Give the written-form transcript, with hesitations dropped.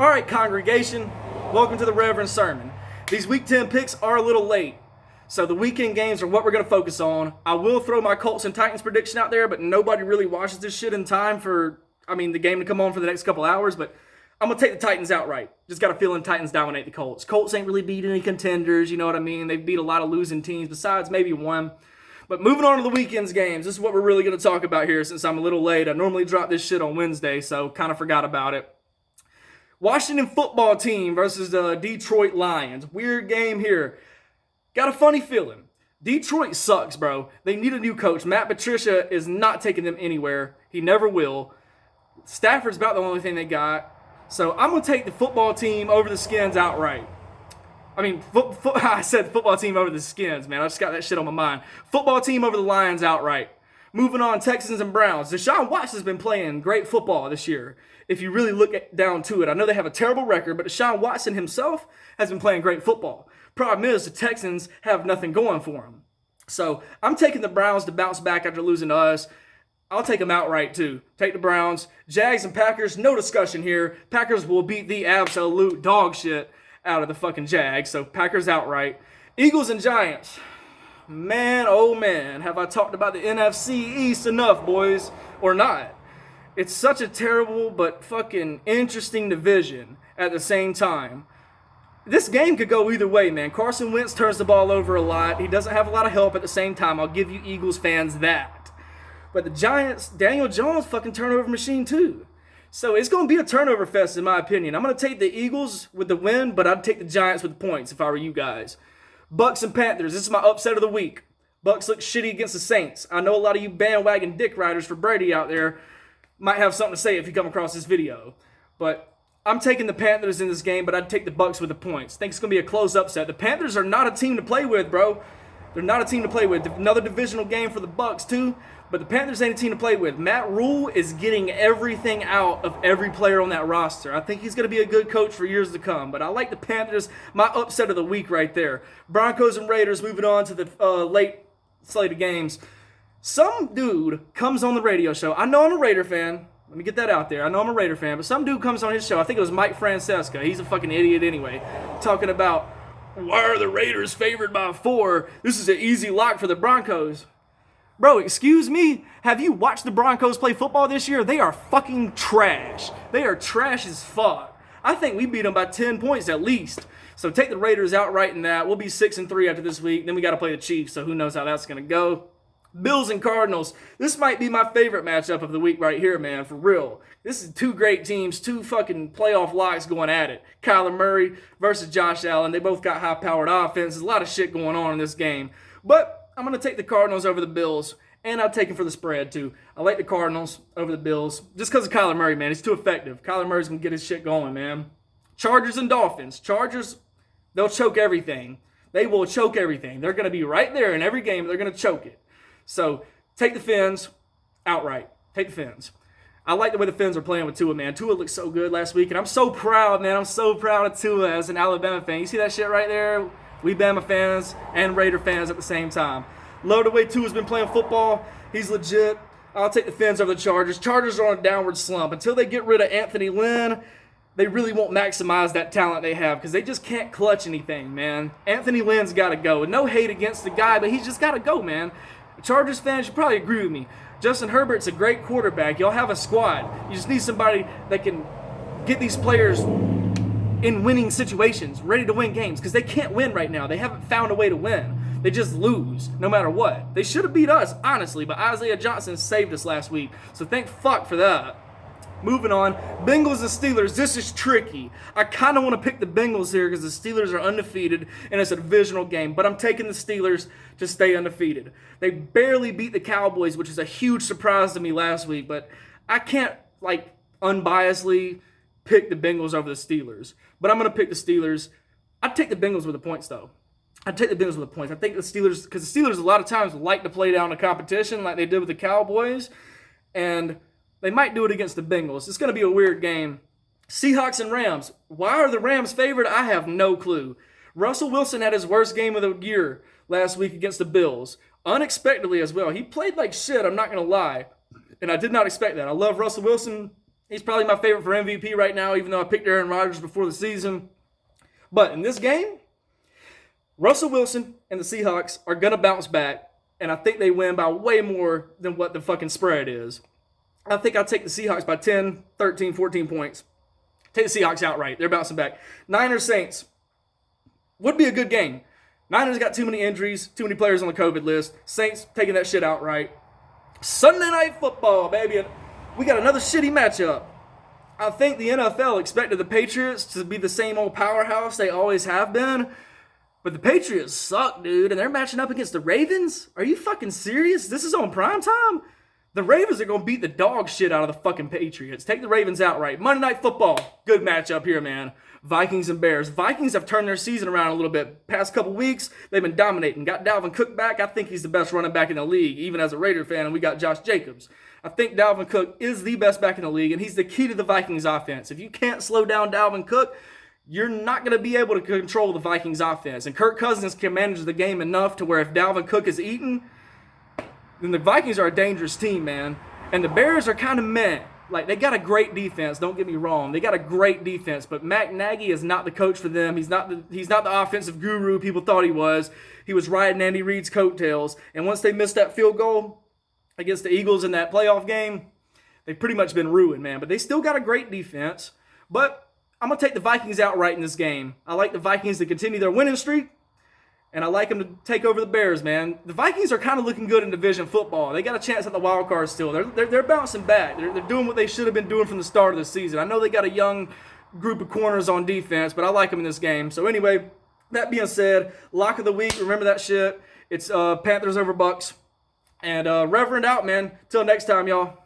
All right, congregation, welcome to the Reverend'S sermon. These Week 10 picks are a little late, so the weekend games are what we're going to focus on. I will throw my Colts and Titans prediction out there, but nobody really watches this shit in time for, the game to come on for the next couple hours, but I'm going to take the Titans outright. Just got a feeling Titans dominate the Colts. Colts ain't really beat any contenders, you know what I mean? They've beat a lot of losing teams, besides maybe one. But moving on to the weekend's games, this is what we're really going to talk about here since I'm a little late. I normally drop this shit on Wednesday, so kind of forgot about it. Washington football team versus the Detroit Lions. Weird game here. Got a funny feeling. Detroit sucks, bro. They need a new coach. Matt Patricia is not taking them anywhere. He never will. Stafford's about the only thing they got. So I'm going to take the football team over the Skins outright. I said football team over the Skins, man. I just got that shit on my mind. Football team over the Lions outright. Moving on, Texans and Browns. Deshaun Watson's been playing great football this year. If you really look down to it, I know they have a terrible record, but Deshaun Watson himself has been playing great football. Problem is, the Texans have nothing going for them. So I'm taking the Browns to bounce back after losing to us. I'll take them outright too. Take the Browns. Jags and Packers, no discussion here. Packers will beat the absolute dog shit out of the fucking Jags. So Packers outright. Eagles and Giants. Man, oh man, have I talked about the NFC East enough, boys, or not? It's such a terrible but fucking interesting division at the same time. This game could go either way, man. Carson Wentz turns the ball over a lot. He doesn't have a lot of help at the same time. I'll give you Eagles fans that. But the Giants, Daniel Jones fucking turnover machine too. So it's going to be a turnover fest in my opinion. I'm going to take the Eagles with the win, but I'd take the Giants with the points if I were you guys. Bucs and Panthers, this is my upset of the week. Bucs look shitty against the Saints. I know a lot of you bandwagon dick riders for Brady out there might have something to say if you come across this video. But I'm taking the Panthers in this game, but I'd take the Bucs with the points. Think it's going to be a close upset. The Panthers are not a team to play with, bro. They're not a team to play with. Another divisional game for the Bucs too, but the Panthers ain't a team to play with. Matt Rule is getting everything out of every player on that roster. I think he's going to be a good coach for years to come, but I like the Panthers. My upset of the week right there. Broncos and Raiders moving on to the late slate of games. Some dude comes on the radio show. I know I'm a Raider fan. Let me get that out there. I know I'm a Raider fan, but some dude comes on his show. I think it was Mike Francesca. He's a fucking idiot anyway. Talking about, why are the Raiders favored by 4? This is an easy lock for the Broncos. Bro, excuse me? Have you watched the Broncos play football this year? They are fucking trash. They are trash as fuck. I think we beat them by 10 points at least. So take the Raiders outright in that. We'll be 6-3 after this week. Then we got to play the Chiefs, so who knows how that's going to go. Bills and Cardinals. This might be my favorite matchup of the week right here, man, for real. This is two great teams, two fucking playoff locks going at it. Kyler Murray versus Josh Allen. They both got high-powered offenses. A lot of shit going on in this game. But I'm going to take the Cardinals over the Bills, and I'll take them for the spread, too. I like the Cardinals over the Bills just because of Kyler Murray, man. He's too effective. Kyler Murray's going to get his shit going, man. Chargers and Dolphins. Chargers, they'll choke everything. They will choke everything. They're going to be right there in every game. They're going to choke it. So, take the Fins outright. Take the Fins. I like the way the Fins are playing with Tua, man. Tua looked so good last week, and I'm so proud, man. I'm so proud of Tua as an Alabama fan. You see that shit right there? We Bama fans and Raider fans at the same time. Love the way Tua's been playing football. He's legit. I'll take the Fins over the Chargers. Chargers are on a downward slump. Until they get rid of Anthony Lynn, they really won't maximize that talent they have because they just can't clutch anything, man. Anthony Lynn's got to go. No hate against the guy, but he's just got to go, man. Chargers fans, you probably agree with me. Justin Herbert's a great quarterback. Y'all have a squad. You just need somebody that can get these players in winning situations, ready to win games, because they can't win right now. They haven't found a way to win. They just lose no matter what. They should have beat us, honestly, but Isaiah Johnson saved us last week, so thank fuck for that. Moving on, Bengals and Steelers. This is tricky. I kind of want to pick the Bengals here because the Steelers are undefeated and it's a divisional game, but I'm taking the Steelers to stay undefeated. They barely beat the Cowboys, which is a huge surprise to me last week, but I can't, unbiasedly pick the Bengals over the Steelers. But I'm going to pick the Steelers. I'd take the Bengals with the points, though. I'd take the Bengals with the points. I think the Steelers, because the Steelers a lot of times like to play down the competition like they did with the Cowboys, and they might do it against the Bengals. It's going to be a weird game. Seahawks and Rams. Why are the Rams favored? I have no clue. Russell Wilson had his worst game of the year last week against the Bills. Unexpectedly as well. He played like shit, I'm not going to lie. And I did not expect that. I love Russell Wilson. He's probably my favorite for MVP right now, even though I picked Aaron Rodgers before the season. But in this game, Russell Wilson and the Seahawks are going to bounce back, and I think they win by way more than what the fucking spread is. I think I'll take the Seahawks by 10, 13, 14 points. Take the Seahawks outright. They're bouncing back. Niners Saints would be a good game. Niners got too many injuries, too many players on the COVID list. Saints taking that shit outright. Sunday Night Football, baby. We got another shitty matchup. I think the NFL expected the Patriots to be the same old powerhouse they always have been. But the Patriots suck, dude. And they're matching up against the Ravens? Are you fucking serious? This is on primetime? The Ravens are going to beat the dog shit out of the fucking Patriots. Take the Ravens outright. Monday Night Football. Good matchup here, man. Vikings and Bears. Vikings have turned their season around a little bit. Past couple weeks, they've been dominating. Got Dalvin Cook back. I think he's the best running back in the league, even as a Raider fan, and we got Josh Jacobs. I think Dalvin Cook is the best back in the league, and he's the key to the Vikings offense. If you can't slow down Dalvin Cook, you're not going to be able to control the Vikings offense. And Kirk Cousins can manage the game enough to where if Dalvin Cook is eaten, then the Vikings are a dangerous team, man. And the Bears are kind of meh. Like, they got a great defense, don't get me wrong. They got a great defense, but Matt Nagy is not the coach for them. He's not the offensive guru people thought he was. He was riding Andy Reid's coattails. And once they missed that field goal against the Eagles in that playoff game, they've pretty much been ruined, man. But they still got a great defense. But I'm going to take the Vikings outright in this game. I like the Vikings to continue their winning streak. And I like them to take over the Bears, man. The Vikings are kind of looking good in division football. They got a chance at the wild card still. They're bouncing back. They're doing what they should have been doing from the start of the season. I know they got a young group of corners on defense, but I like them in this game. So anyway, that being said, lock of the week. Remember that shit. It's Panthers over Bucs. And Reverend out, man. Till next time, y'all.